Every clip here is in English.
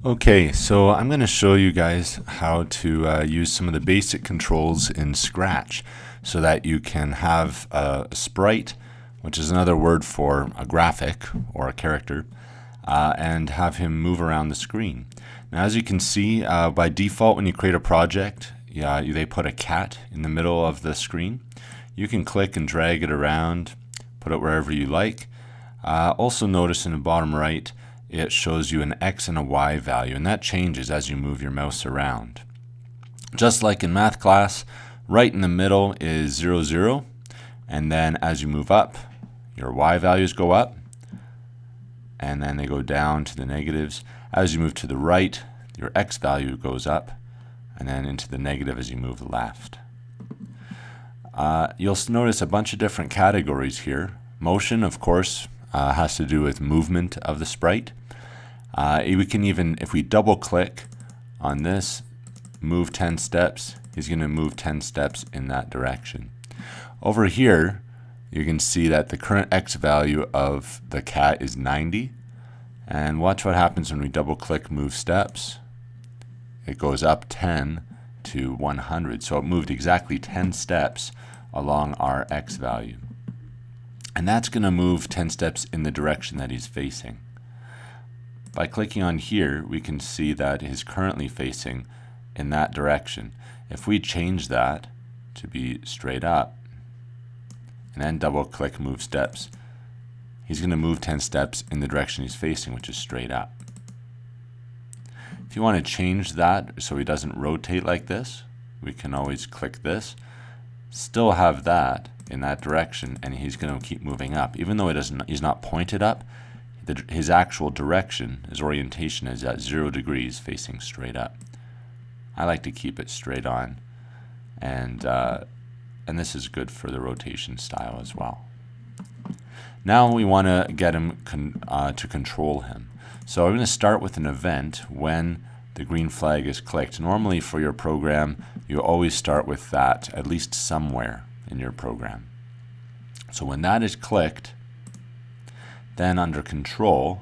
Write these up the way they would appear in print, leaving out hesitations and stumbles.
Okay, so I'm going to show you guys how to use some of the basic controls in Scratch so that you can have a sprite, which is another word for a graphic or a character, and have him move around the screen. Now, as you can see, by default, when you create a project, they put a cat in the middle of the screen. You can click and drag it around, put it wherever you like. Also notice in the bottom right, it shows you an X and a Y value, and that changes as you move your mouse around. Just like in math class, right in the middle is 0, 0, and then as you move up, your Y values go up, and then they go down to the negatives. As you move to the right, your X value goes up, and then into the negative as you move left. You'll notice a bunch of different categories here. Motion, of course, has to do with movement of the sprite. We can even, if we double click on this, move 10 steps, he's going to move 10 steps in that direction. Over here, you can see that the current X value of the cat is 90. And watch what happens when we double click move steps. It goes up 10 to 100. So it moved exactly 10 steps along our X value. And that's going to move 10 steps in the direction that he's facing. By clicking on here, we can see that he's currently facing in that direction. If we change that to be straight up, and then double click move steps, he's going to move 10 steps in the direction he's facing, which is straight up. If you want to change that so he doesn't rotate like this, we can always click this, still have that in that direction, and he's going to keep moving up. Even though he's not pointed up, his actual direction, his orientation is at 0 degrees facing straight up. I like to keep it straight on, and this is good for the rotation style as well. Now we want to get him to control him. So I'm going to start with an event when the green flag is clicked. Normally for your program, you always start with that, at least somewhere in your program. So when that is clicked, then under control,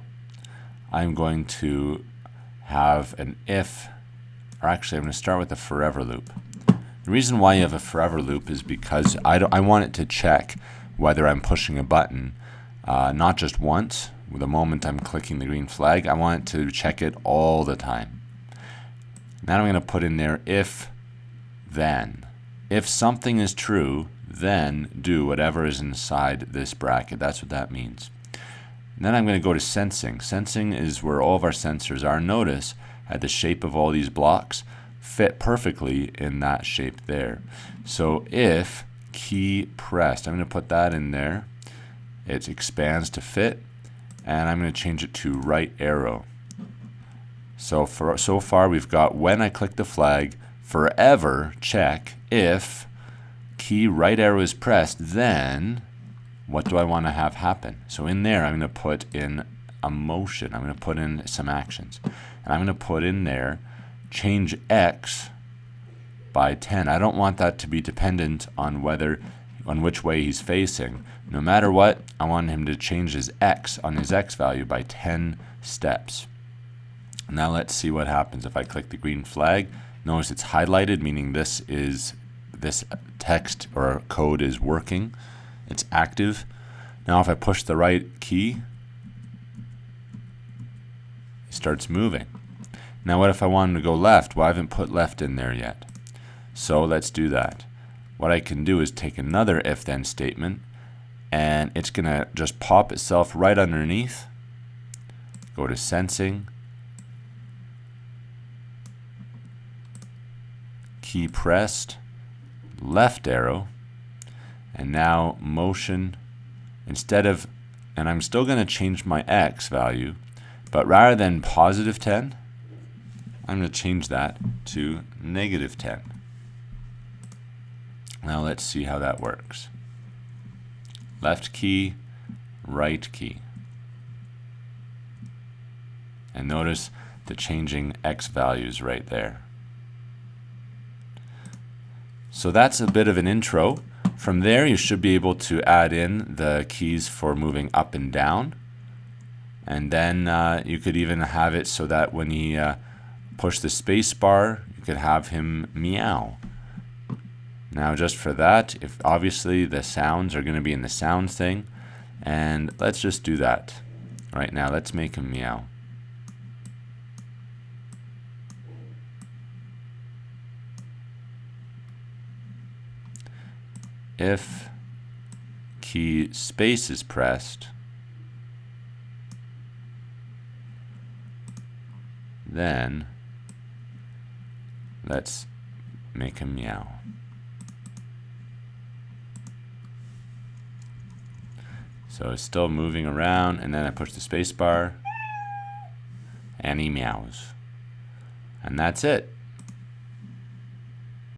I'm going to have an if, or actually I'm going to start with a forever loop. The reason why you have a forever loop is because I want it to check whether I'm pushing a button, not just once, the moment I'm clicking the green flag. I want it to check it all the time. Now I'm going to put in there if, then. If something is true, then do whatever is inside this bracket. That's what that means. And then I'm going to go to sensing. Sensing is where all of our sensors are. Notice at the shape of all these blocks fit perfectly in that shape there. So if key pressed, I'm going to put that in there. It expands to fit, and I'm going to change it to right arrow. So far we've got when I click the flag, forever check. If key right arrow is pressed, then what do I want to have happen? So in there, I'm going to put in a motion. I'm going to put in some actions. And I'm going to put in there, change X by 10. I don't want that to be dependent on which way he's facing. No matter what, I want him to change his X on his X value by 10 steps. Now let's see what happens if I click the green flag. Notice it's highlighted, meaning this text or code is working. It's active. Now if I push the right key, it starts moving. Now what if I wanted to go left? Well, I haven't put left in there yet. So let's do that. What I can do is take another if-then statement, and it's going to just pop itself right underneath. Go to sensing, key pressed, left arrow, and now motion, and I'm still going to change my X value, but rather than positive 10, I'm going to change that to negative 10. Now let's see how that works. Left key, right key. And notice the changing X values right there. So that's a bit of an intro. From there, you should be able to add in the keys for moving up and down, And then you could even have it so that when you push the space bar, you could have him meow. Now just for that, if obviously the sounds are going to be in the sounds thing, and let's just do that. Right now, let's make him meow. If key space is pressed, then let's make him meow. So it's still moving around, and then I push the space bar, and he meows. And that's it.